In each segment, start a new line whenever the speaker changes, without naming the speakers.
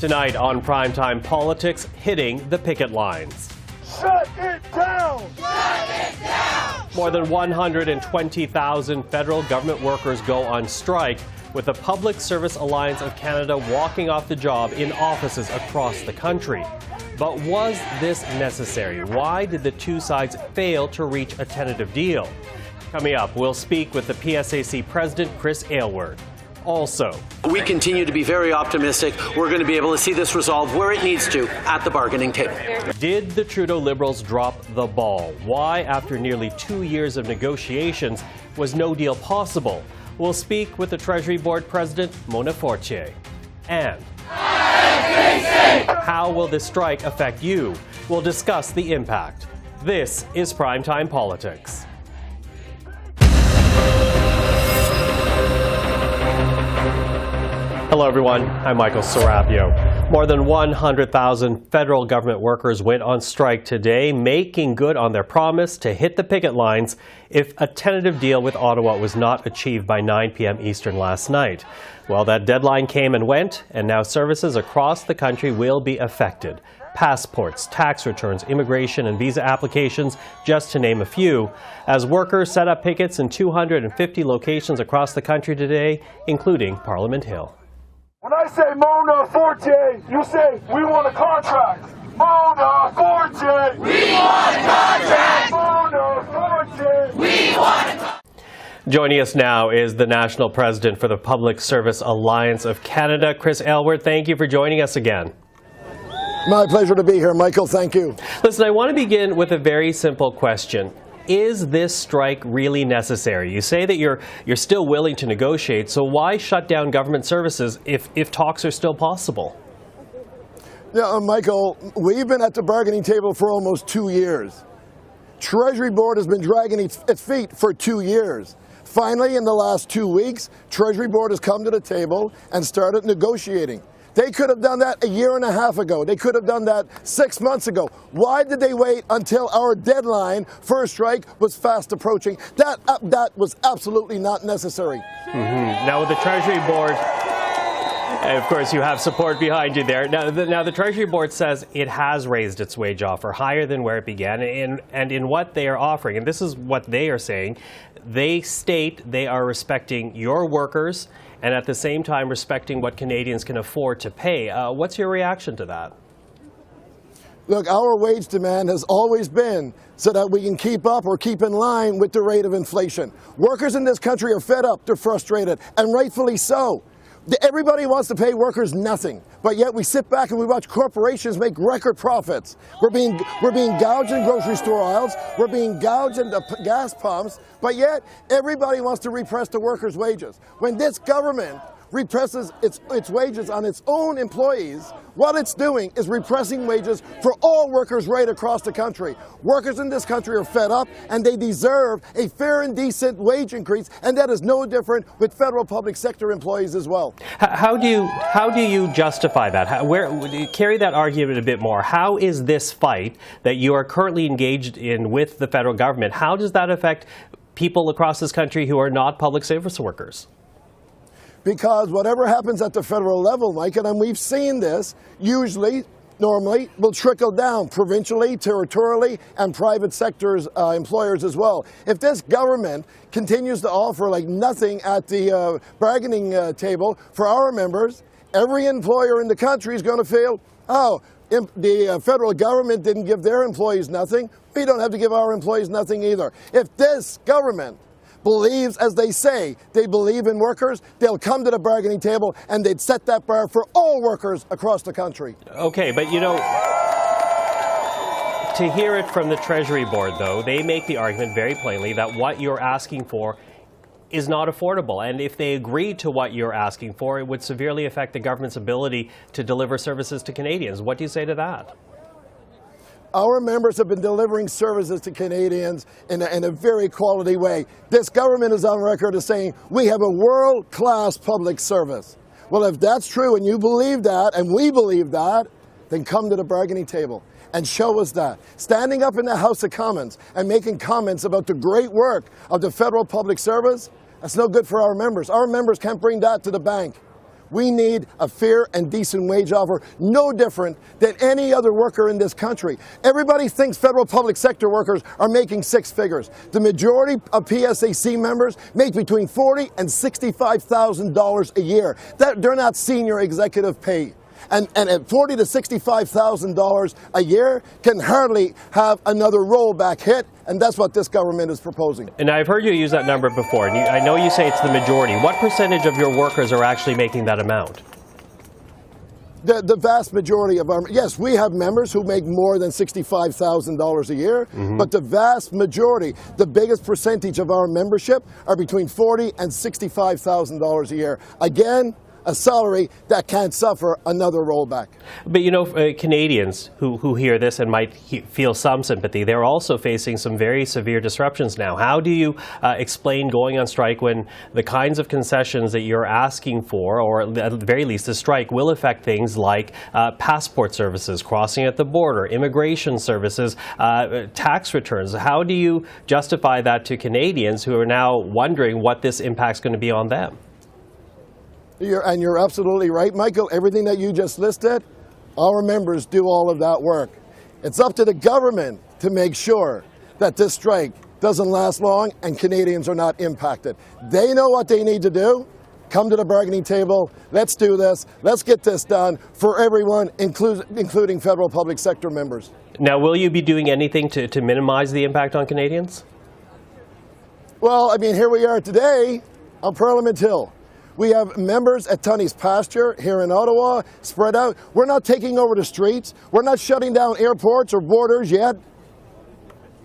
Tonight on Primetime Politics, hitting the picket lines.
Shut it down!
Shut it down!
More than 120,000 federal government workers go on strike, with the Public Service Alliance of Canada walking off the job in offices across the country. But was this necessary? Why did the two sides fail to reach a tentative deal? Coming up, we'll speak with the PSAC President, Chris Aylward. Also,
we continue to be very optimistic we're going to be able to see this resolved where it needs to at the bargaining table.
Did the Trudeau Liberals drop the ball? Why, after nearly 2 years of negotiations, was no deal possible? We'll speak with the Treasury Board President, Mona Fortier. And how will this strike affect you? We'll discuss the impact. This is Primetime Politics. Hello, everyone. I'm Michael Serapio. More than 100,000 federal government workers went on strike today, making good on their promise to hit the picket lines if a tentative deal with Ottawa was not achieved by 9 p.m. Eastern last night. Well, that deadline came and went, and now services across the country will be affected. Passports, tax returns, immigration and visa applications, just to name a few, as workers set up pickets in 250 locations across the country today, including Parliament Hill.
When I say Mona Fortier, you say, we want a contract. Mona Fortier!
We want a contract!
Mona Fortier!
We want a contract!
Joining us now is the National President for the Public Service Alliance of Canada, Chris Aylward. Thank you for joining us again.
My pleasure to be here, Michael. Thank you.
Listen, I want to begin with a very simple question. Is this strike really necessary? You say that you're still willing to negotiate, so why shut down government services if talks are still possible?
Yeah, Michael, we've been at the bargaining table for almost 2 years. Treasury Board has been dragging its feet for 2 years. Finally, in the last 2 weeks, Treasury Board has come to the table and started negotiating. They could have done that a year and a half ago. They could have done that 6 months ago. Why did they wait until our deadline for a strike was fast approaching? That was absolutely not necessary.
Now with the Treasury Board, of course you have support behind you there. Now the Treasury Board says it has raised its wage offer higher than where it began, and in what they are offering, and this is what they are saying, they state they are respecting your workers and at the same time respecting what Canadians can afford to pay. What's your reaction to that?
Look, our wage demand has always been so that we can keep up or keep in line with the rate of inflation. Workers in this country are fed up, they're frustrated, and rightfully so. Everybody wants to pay workers nothing, but yet we sit back and we watch corporations make record profits. We're being gouged in grocery store aisles, we're being gouged in the gas pumps, but yet everybody wants to repress the workers' wages. When this government represses its wages on its own employees, what it's doing is repressing wages for all workers right across the country. Workers in this country are fed up and they deserve a fair and decent wage increase, and that is no different with federal public sector employees as well.
How do you justify that? Carry that argument a bit more. How is this fight that you are currently engaged in with the federal government, how does that affect people across this country who are not public service workers?
Because whatever happens at the federal level, Mike, and we've seen this, normally, will trickle down provincially, territorially, and private sectors employers as well. If this government continues to offer like nothing at the bargaining table for our members, every employer in the country is going to feel, oh, the federal government didn't give their employees nothing, we don't have to give our employees nothing either. If this government believes, as they say, they believe in workers, they'll come to the bargaining table and they'd set that bar for all workers across the country.
Okay, but you know, to hear it from the Treasury Board, though, they make the argument very plainly that what you're asking for is not affordable. And if they agree to what you're asking for, it would severely affect the government's ability to deliver services to Canadians. What do you say to that?
Our members have been delivering services to Canadians in a very quality way. This government is on record as saying we have a world-class public service. Well, if that's true and you believe that and we believe that, then come to the bargaining table and show us that. Standing up in the House of Commons and making comments about the great work of the federal public service, that's no good for our members. Our members can't bring that to the bank. We need a fair and decent wage offer, no different than any other worker in this country. Everybody thinks federal public sector workers are making six figures. The majority of PSAC members make between $40,000 and $65,000 a year. They're not senior executive pay. And at $40,000 to $65,000 a year can hardly have another rollback hit, and that's what this government is proposing.
And I've heard you use that number before, and I know you say it's the majority. What percentage of your workers are actually making that amount?
The vast majority of our, yes, we have members who make more than $65,000 a year, but the vast majority, the biggest percentage of our membership are between $40,000 and $65,000 a year. Again, a salary that can't suffer another rollback.
But you know, Canadians who hear this and might feel some sympathy, they're also facing some very severe disruptions now. How do you explain going on strike when the kinds of concessions that you're asking for, or at the very least the strike, will affect things like passport services, crossing at the border, immigration services, tax returns? How do you justify that to Canadians who are now wondering what this impact's going to be on them?
You're absolutely right, Michael. Everything that you just listed, our members do all of that work. It's up to the government to make sure that this strike doesn't last long and Canadians are not impacted. They know what they need to do. Come to the bargaining table. Let's do this. Let's get this done for everyone, including federal public sector members.
Now, will you be doing anything to minimize the impact on Canadians?
Well, I mean, here we are today on Parliament Hill. We have members at Tunney's Pasture here in Ottawa, spread out. We're not taking over the streets. We're not shutting down airports or borders yet.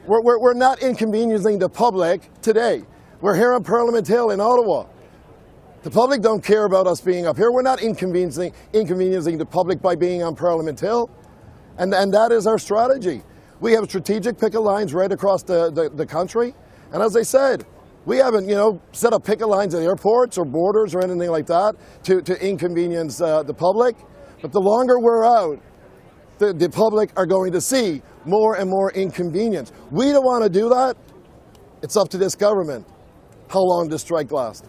We're not inconveniencing the public today. We're here on Parliament Hill in Ottawa. The public don't care about us being up here. We're not inconveniencing the public by being on Parliament Hill. And that is our strategy. We have strategic picket lines right across the country. And as I said, we haven't, set up picket lines at airports or borders or anything like that to inconvenience the public. But the longer we're out, the public are going to see more and more inconvenience. We don't want to do that. It's up to this government how long this strike lasts.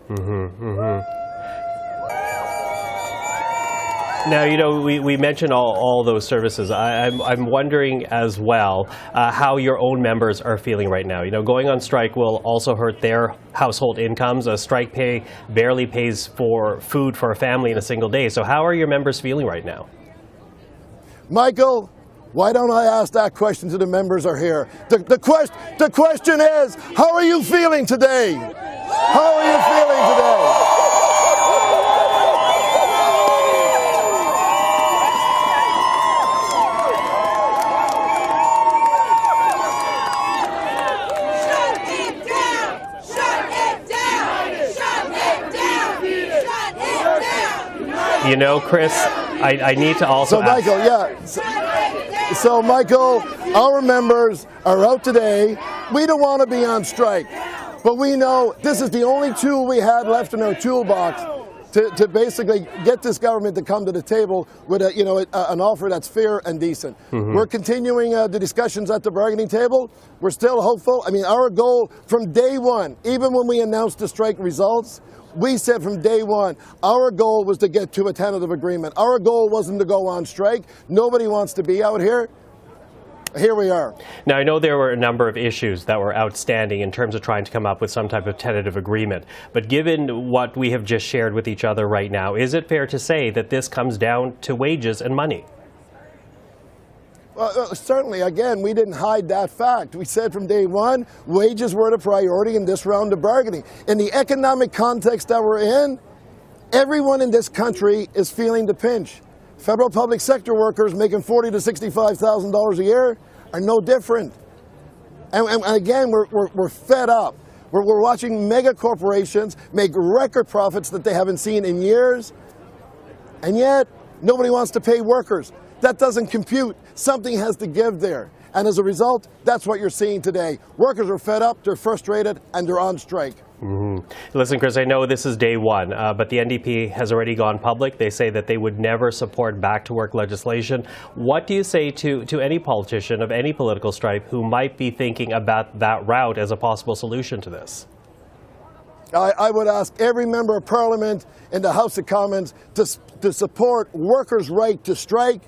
Now, we mentioned all those services. I'm wondering as well how your own members are feeling right now. Going on strike will also hurt their household incomes. A strike pay barely pays for food for a family in a single day. So how are your members feeling right now?
Michael, why don't I ask that question to the members are here? The question is, how are you feeling today? How are you feeling today?
Chris, I need to also
So, Michael, So, Michael, our members are out today. We don't want to be on strike, but we know this is the only tool we had left in our toolbox to basically get this government to come to the table with an offer that's fair and decent. We're continuing the discussions at the bargaining table. We're still hopeful. I mean, our goal from day one, even when we announced the strike results, we said from day one, our goal was to get to a tentative agreement. Our goal wasn't to go on strike. Nobody wants to be out here. Here we are.
Now, I know there were a number of issues that were outstanding in terms of trying to come up with some type of tentative agreement. But given what we have just shared with each other right now, is it fair to say that this comes down to wages and money?
Well, certainly, again, we didn't hide that fact. We said from day one, wages were the priority in this round of bargaining. In the economic context that we're in, everyone in this country is feeling the pinch. Federal public sector workers making $40,000 to $65,000 a year are no different. And again, we're fed up. We're watching mega corporations make record profits that they haven't seen in years, and yet nobody wants to pay workers. That doesn't compute. Something has to give there. And as a result, that's what you're seeing today. Workers are fed up, they're frustrated, and they're on strike.
Listen, Chris, I know this is day one, but the NDP has already gone public. They say that they would never support back-to-work legislation. What do you say to any politician of any political stripe who might be thinking about that route as a possible solution to this?
I would ask every member of Parliament in the House of Commons to support workers' right to strike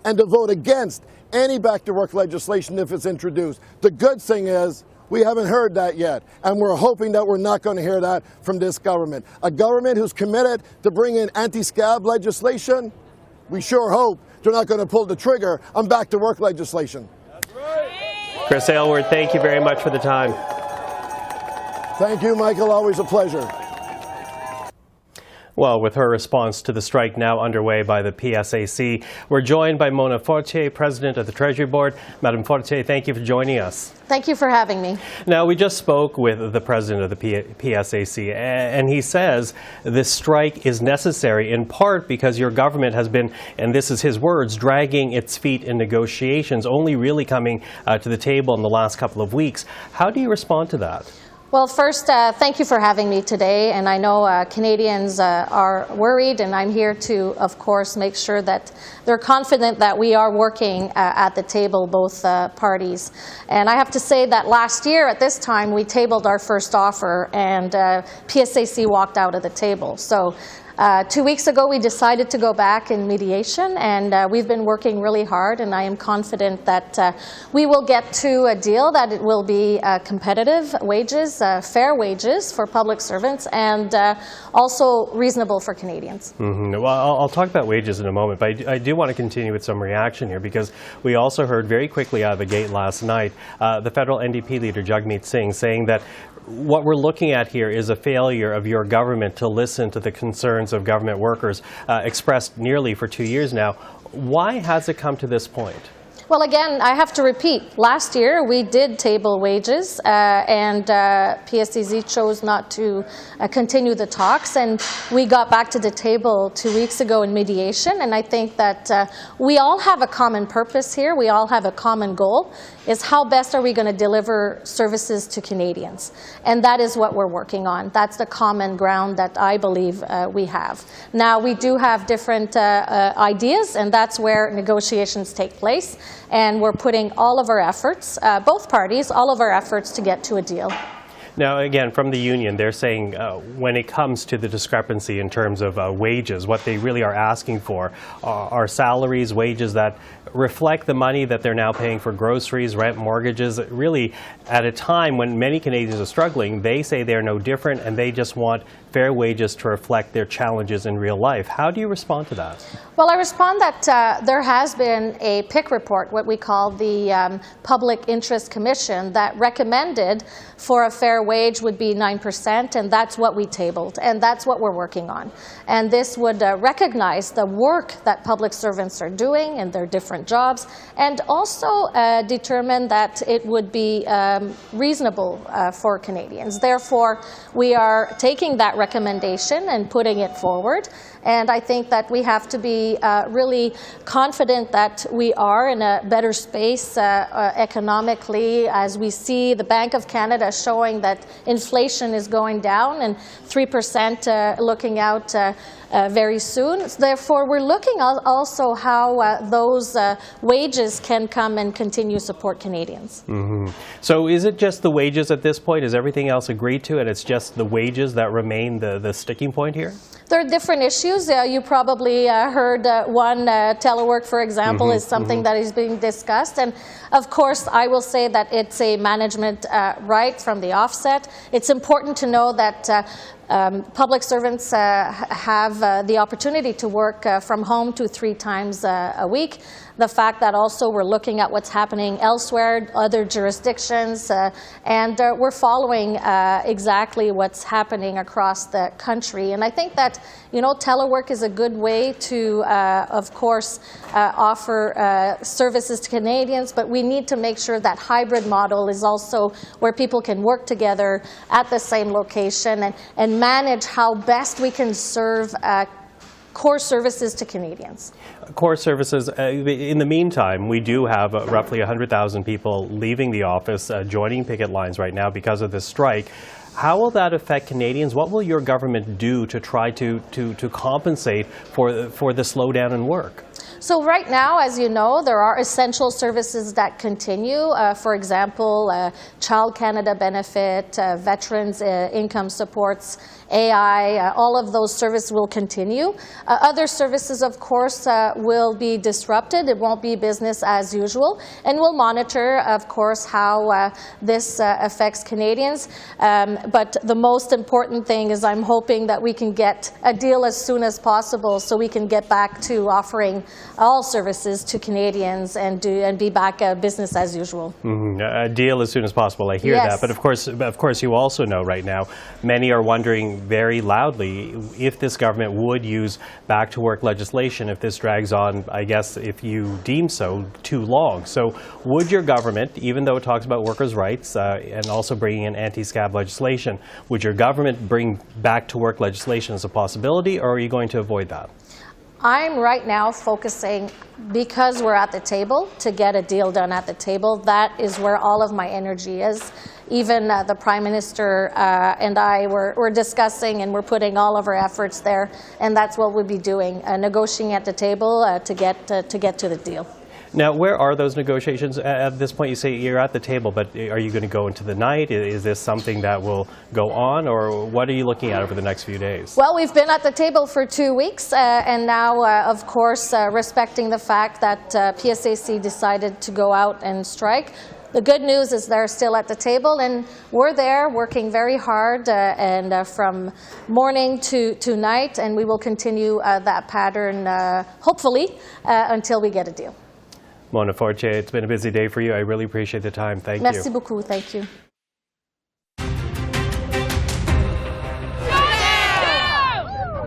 and to vote against any back-to-work legislation if it's introduced. The good thing is we haven't heard that yet, and we're hoping that we're not going to hear that from this government. A government who's committed to bring in anti-scab legislation, we sure hope they're not going to pull the trigger on back-to-work legislation.
Chris Aylward, thank you very much for the time.
Thank you, Michael. Always a pleasure.
Well, with her response to the strike now underway by the PSAC, we're joined by Mona Fortier, President of the Treasury Board. Madam Fortier, thank you for joining us.
Thank you for having me.
Now, we just spoke with the President of the PSAC, and he says this strike is necessary in part because your government has been, and this is his words, dragging its feet in negotiations, only really coming to the table in the last couple of weeks. How do you respond to that?
Well, first, thank you for having me today. And I know Canadians are worried, and I'm here to, of course, make sure that they're confident that we are working at the table, both parties. And I have to say that last year at this time, we tabled our first offer, and PSAC walked out of the table. So 2 weeks ago, we decided to go back in mediation, and we've been working really hard, and I am confident that we will get to a deal that it will be competitive wages, fair wages for public servants, and also reasonable for Canadians.
Mm-hmm. Well, I'll talk about wages in a moment, but I do want to continue with some reaction here, because we also heard very quickly out of the gate last night the federal NDP leader, Jagmeet Singh, saying that what we're looking at here is a failure of your government to listen to the concerns of government workers expressed nearly for 2 years now. Why has it come to this point?
Well, again, I have to repeat, last year we did table wages and PSAC chose not to continue the talks, and we got back to the table 2 weeks ago in mediation, and I think that we all have a common purpose here, we all have a common goal, is how best are we going to deliver services to Canadians, and that is what we're working on. That's the common ground that I believe we have. Now, we do have different ideas, and that's where negotiations take place. And we're putting all of our efforts, both parties, all of our efforts to get to a deal.
Now, again, from the union, they're saying when it comes to the discrepancy in terms of wages, what they really are asking for are salaries, wages that reflect the money that they're now paying for groceries, rent, mortgages. Really, at a time when many Canadians are struggling, they say they're no different, and they just want fair wages to reflect their challenges in real life. How do you respond to that?
Well, I respond that there has been a PIC report, what we call the Public Interest Commission, that recommended for a fair wage would be 9%, and that's what we tabled, and that's what we're working on. And this would recognize the work that public servants are doing in their different jobs, and also determine that it would be reasonable for Canadians. Therefore, we are taking that recommendation and putting it forward. And I think that we have to be really confident that we are in a better space economically, as we see the Bank of Canada showing that inflation is going down and 3% looking out very soon. Therefore, we're looking also how those wages can come and continue to support Canadians.
Mm-hmm. So is it just the wages at this point? Is everything else agreed to, and it's just the wages that remain the sticking point here?
There are different issues. You probably heard one, telework, for example, is something that is being discussed. And of course, I will say that it's a management right from the offset. It's important to know that public servants have the opportunity to work from home 2 to 3 times a week. The fact that also we're looking at what's happening elsewhere, other jurisdictions, and we're following exactly what's happening across the country. And I think that, you know, telework is a good way to, of course, offer services to Canadians, but we need to make sure that hybrid model is also where people can work together at the same location and manage how best we can serve core services to Canadians.
Core services. In the meantime, we do have roughly 100,000 people leaving the office, joining picket lines right now because of this strike. How will that affect Canadians? What will your government do to try to compensate for the slowdown in work?
So right now, as you know, there are essential services that continue. For example, Child Canada benefit, veterans income supports, AI, all of those services will continue. Other services, of course, will be disrupted. It won't be business as usual. And we'll monitor, of course, how this affects Canadians. But the most important thing is I'm hoping that we can get a deal as soon as possible so we can get back to offering all services to Canadians and be back business as usual.
A deal as soon as possible. I hear that. But of course, you also know right now, many are wondering very loudly if this government would use back-to-work legislation if this drags on, I guess, if you deem so, too long. So would your government, even though it talks about workers' rights and also bringing in anti-scab legislation, would your government bring back-to-work legislation as a possibility, or are you going to avoid that?
I'm right now focusing, because we're at the table, to get a deal done at the table. That is where all of my energy is. Even the Prime Minister and I were discussing, and we're putting all of our efforts there, and that's what we'll be doing, negotiating at the table to get to the deal.
Now, where are those negotiations? At this point, you say you're at the table, but are you going to go into the night? Is this something that will go on, or what are you looking at over the next few days?
Well, we've been at the table for 2 weeks, and now, of course, respecting the fact that PSAC decided to go out and strike. The good news is they're still at the table, and we're there working very hard and from morning to night, and we will continue that pattern, hopefully, until we get a deal.
Mona Fortier, it's been a busy day for you. I really appreciate the time. Thank you.
Merci beaucoup. Thank you.
The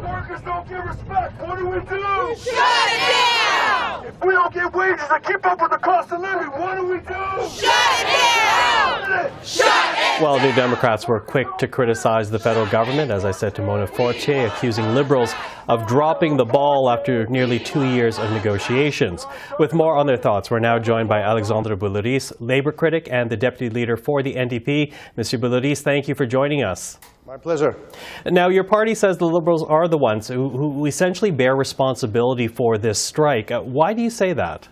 workers don't get respect. What do we do?
Shut it down!
If we don't get wages that keep up with the cost of living, what do we do?
Shut it down! Shut it!
Well, New Democrats were quick to criticize the federal government, as I said to Mona Fortier, accusing Liberals of dropping the ball after nearly 2 years of negotiations. With more on their thoughts, we're now joined by Alexandre Boulerice, Labour critic and the deputy leader for the NDP. Mr. Boulerice, thank you for joining us.
My pleasure.
Now, your party says the Liberals are the ones who essentially bear responsibility for this strike. Why do you say that?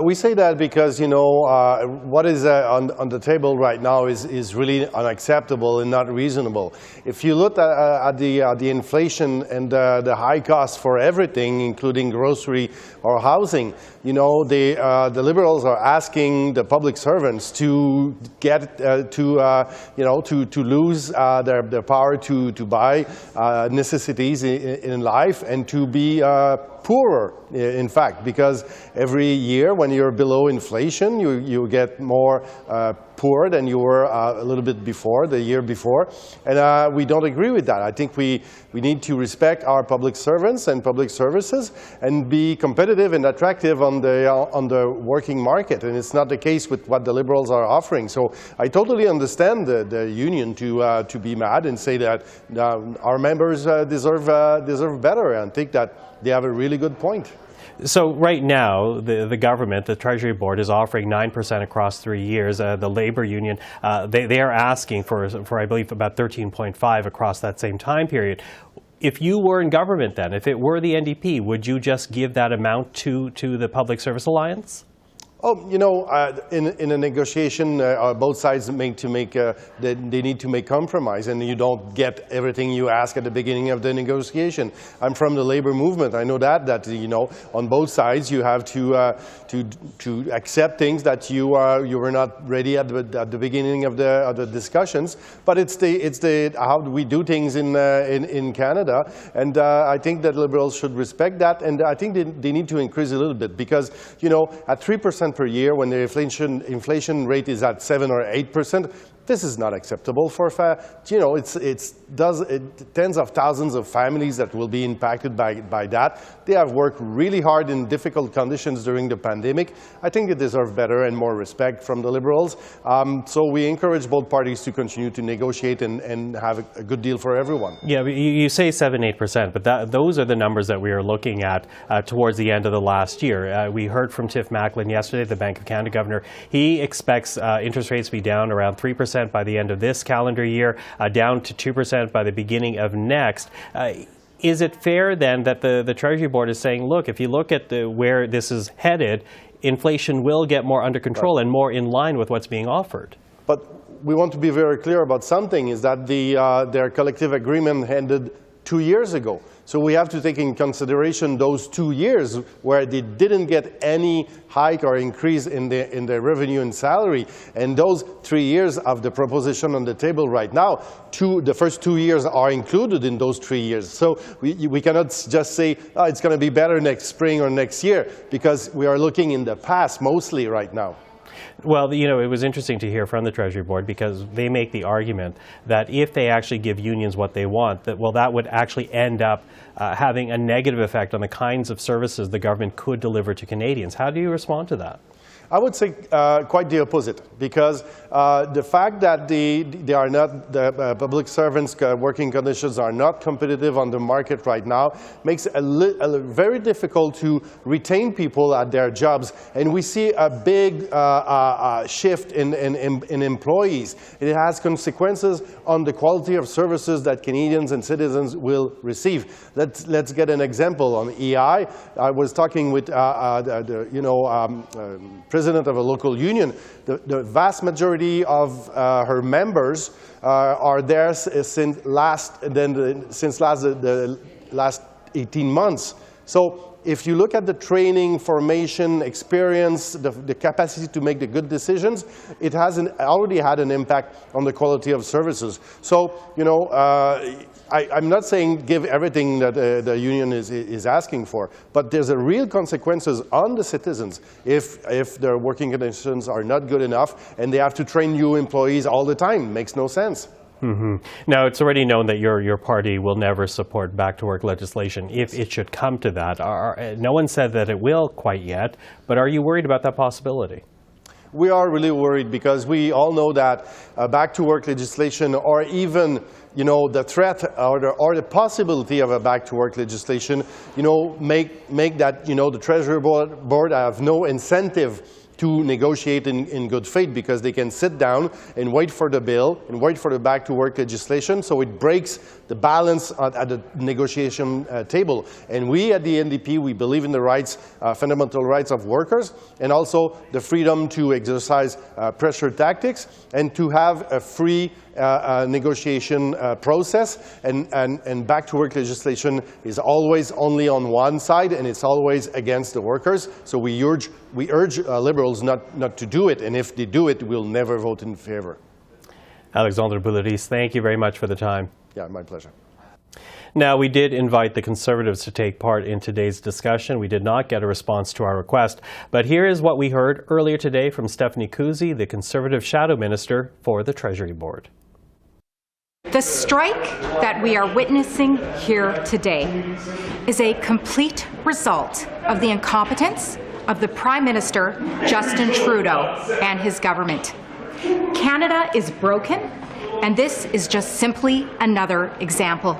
We say that because, you know, what is on the table right now is really unacceptable and not reasonable. If you look at the inflation and the high costs for everything, including grocery or housing, you know, the Liberals are asking the public servants to get to lose their power to buy necessities in life and to be poorer, in fact, because every year when you're below inflation, you get more poor than you were a little bit before, the year before. And we don't agree with that. I think we need to respect our public servants and public services and be competitive and attractive on the working market. And it's not the case with what the Liberals are offering. So I totally understand the union to be mad and say that our members deserve better, and think that they have a really good point.
So right now, the government, the Treasury Board, is offering 9% across 3 years. The Labour Union, they are asking for, I believe, about 13.5 across that same time period. If you were in government then, if it were the NDP, would you just give that amount to the Public Service Alliance?
Oh, you know, in a negotiation, both sides need to make compromise, and you don't get everything you ask at the beginning of the negotiation. I'm from the labor movement. I know that you know, on both sides you have to accept things that you were not ready at the beginning of the discussions. But it's how we do things in Canada, and I think that Liberals should respect that, and I think they need to increase a little bit, because, you know, at 3% per year, when the inflation rate is at 7 or 8%, this is not acceptable for, you know, it's tens of thousands of families that will be impacted by that. They have worked really hard in difficult conditions during the pandemic. I think they deserve better and more respect from the Liberals. So we encourage both parties to continue to negotiate and have a good deal for everyone.
Yeah, you say 7-8%, but those are the numbers that we are looking at towards the end of the last year. We heard from Tiff Macklin yesterday, the Bank of Canada governor. He expects interest rates to be down around 3% by the end of this calendar year, down to 2% by the beginning of next. Is it fair then that the Treasury Board is saying, look, if you look at where this is headed, inflation will get more under control and more in line with what's being offered?
But we want to be very clear about something, is that their collective agreement ended 2 years ago. So we have to take in consideration those 2 years where they didn't get any hike or increase in their revenue and salary. And those 3 years of the proposition on the table right now, the first 2 years are included in those 3 years. So we cannot just say, oh, it's going to be better next spring or next year, because we are looking in the past mostly right now.
Well, you know, it was interesting to hear from the Treasury Board, because they make the argument that if they actually give unions what they want, that would actually end up having a negative effect on the kinds of services the government could deliver to Canadians. How do you respond to that?
I would say quite the opposite, because the fact that they are not, the public servants' working conditions are not competitive on the market right now makes it very difficult to retain people at their jobs. And we see a big shift in employees. It has consequences on the quality of services that Canadians and citizens will receive. Let's get an example on EI. I was talking with president of a local union. The vast majority of her members are there since the last 18 months. So if you look at the training, formation, experience, the capacity to make the good decisions, it has already had an impact on the quality of services. So, you know, I'm not saying give everything that the union is asking for, but there's a real consequences on the citizens if their working conditions are not good enough and they have to train new employees all the time. Makes no sense.
Mm-hmm. Now, it's already known that your party will never support back-to-work legislation if it should come to that. No one said that it will quite yet, but are you worried about that possibility?
We are really worried, because we all know that back-to-work legislation, or even the threat or the possibility of a back-to-work legislation, make that the Treasury Board have no incentive to negotiate in good faith, because they can sit down and wait for the bill and wait for the back-to-work legislation, so it breaks the balance at the negotiation table. And we at the NDP, we believe in the rights, fundamental rights of workers, and also the freedom to exercise pressure tactics and to have a free negotiation process. And back-to-work legislation is always only on one side, and it's always against the workers. So we urge Liberals not to do it, and if they do it, we'll never vote in favor.
Alexandre Boulerice, thank you very much for the time.
Yeah, my pleasure.
Now, we did invite the Conservatives to take part in today's discussion. We did not get a response to our request, but here is what we heard earlier today from Stephanie Kuzy, the Conservative Shadow Minister for the Treasury Board.
The strike that we are witnessing here today is a complete result of the incompetence of the Prime Minister, Justin Trudeau, and his government. Canada is broken, and this is just simply another example.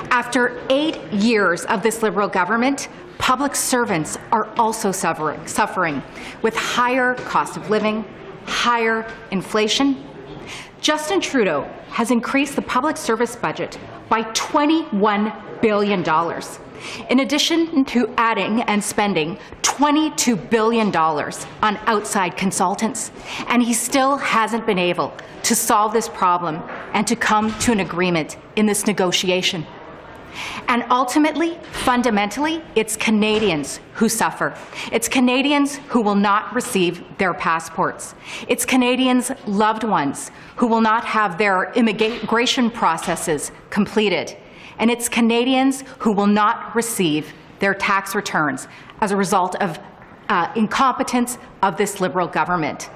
After 8 years of this Liberal government, public servants are also suffering with higher cost of living, higher inflation. Justin Trudeau has increased the public service budget by $21 billion, in addition to adding and spending $22 billion on outside consultants. And he still hasn't been able to solve this problem and to come to an agreement in this negotiation. And ultimately, fundamentally, it's Canadians who suffer. It's Canadians who will not receive their passports. It's Canadians' loved ones who will not have their immigration processes completed. And it's Canadians who will not receive their tax returns as a result of incompetence of this Liberal government.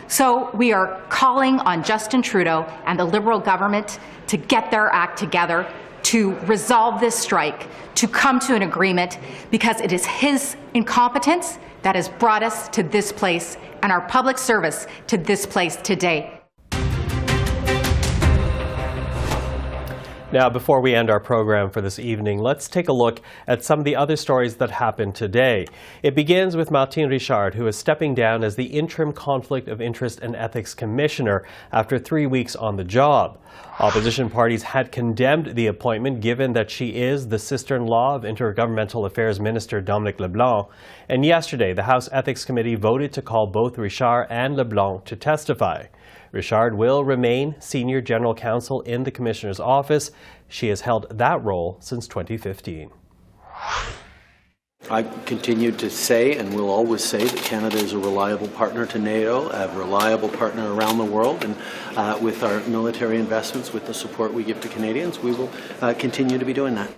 So we are calling on Justin Trudeau and the Liberal government to get their act together, to resolve this strike, to come to an agreement, because it is his incompetence that has brought us to this place and our public service to this place today.
Now, before we end our program for this evening, let's take a look at some of the other stories that happened today. It begins with Martin Richard, who is stepping down as the interim Conflict of Interest and Ethics Commissioner after 3 weeks on the job. Opposition parties had condemned the appointment, given that she is the sister-in-law of Intergovernmental Affairs Minister Dominic LeBlanc. And yesterday, the House Ethics Committee voted to call both Richard and LeBlanc to testify. Richard will remain Senior General Counsel in the Commissioner's office. She has held that role since 2015.
I continue to say and will always say that Canada is a reliable partner to NATO, a reliable partner around the world, and with our military investments, with the support we give to Canadians, we will continue to be doing that.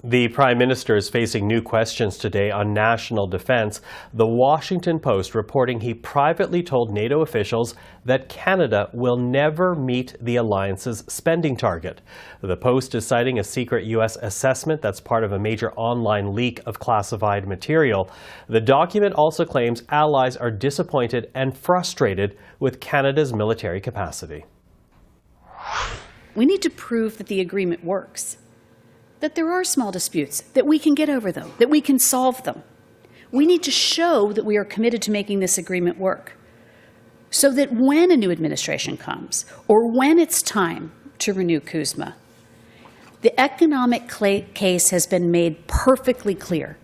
The Prime Minister is facing new questions today on national defense. The Washington Post reporting he privately told NATO officials that Canada will never meet the alliance's spending target. The Post is citing a secret U.S. assessment that's part of a major online leak of classified material. The document also claims allies are disappointed and frustrated with Canada's military capacity.
We need to prove that the agreement works, that there are small disputes, that we can get over them, that we can solve them. We need to show that we are committed to making this agreement work, so that when a new administration comes, or when it's time to renew CUSMA, the economic case has been made perfectly clear.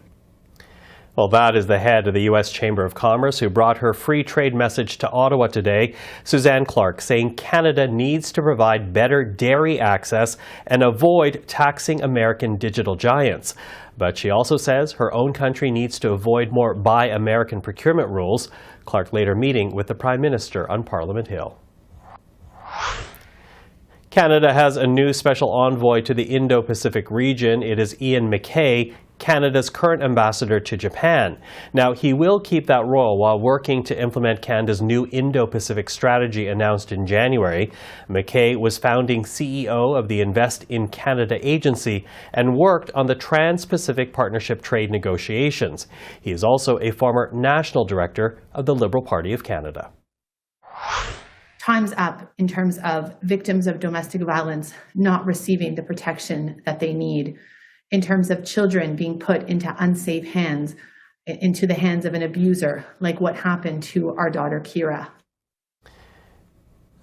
Well, that is the head of the U.S. Chamber of Commerce who brought her free trade message to Ottawa today, Suzanne Clark, saying Canada needs to provide better dairy access and avoid taxing American digital giants. But she also says her own country needs to avoid more Buy American procurement rules. Clark later meeting with the Prime Minister on Parliament Hill. Canada has a new special envoy to the Indo-Pacific region. It is Ian MacKay, Canada's current ambassador to Japan. Now, he will keep that role while working to implement Canada's new Indo-Pacific strategy announced in January. MacKay was founding CEO of the Invest in Canada agency and worked on the Trans-Pacific Partnership trade negotiations. He is also a former national director of the Liberal Party of Canada.
Time's up in terms of victims of domestic violence not receiving the protection that they need, in terms of children being put into unsafe hands, into the hands of an abuser, like what happened to our daughter Kira.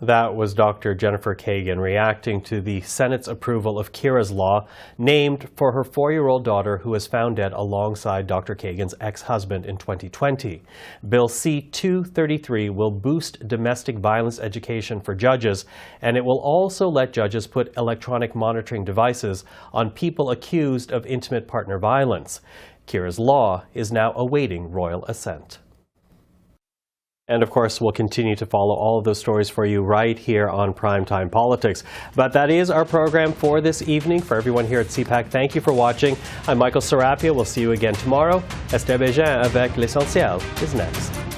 That was Dr. Jennifer Kagan reacting to the Senate's approval of Kira's Law, named for her 4-year-old daughter who was found dead alongside Dr. Kagan's ex-husband in 2020. Bill C-233 will boost domestic violence education for judges, and it will also let judges put electronic monitoring devices on people accused of intimate partner violence. Kira's Law is now awaiting royal assent. And of course, we'll continue to follow all of those stories for you right here on Primetime Politics. But that is our program for this evening. For everyone here at CPAC, thank you for watching. I'm Michael Serapio. We'll see you again tomorrow. Esther Bégin avec l'essentiel is next.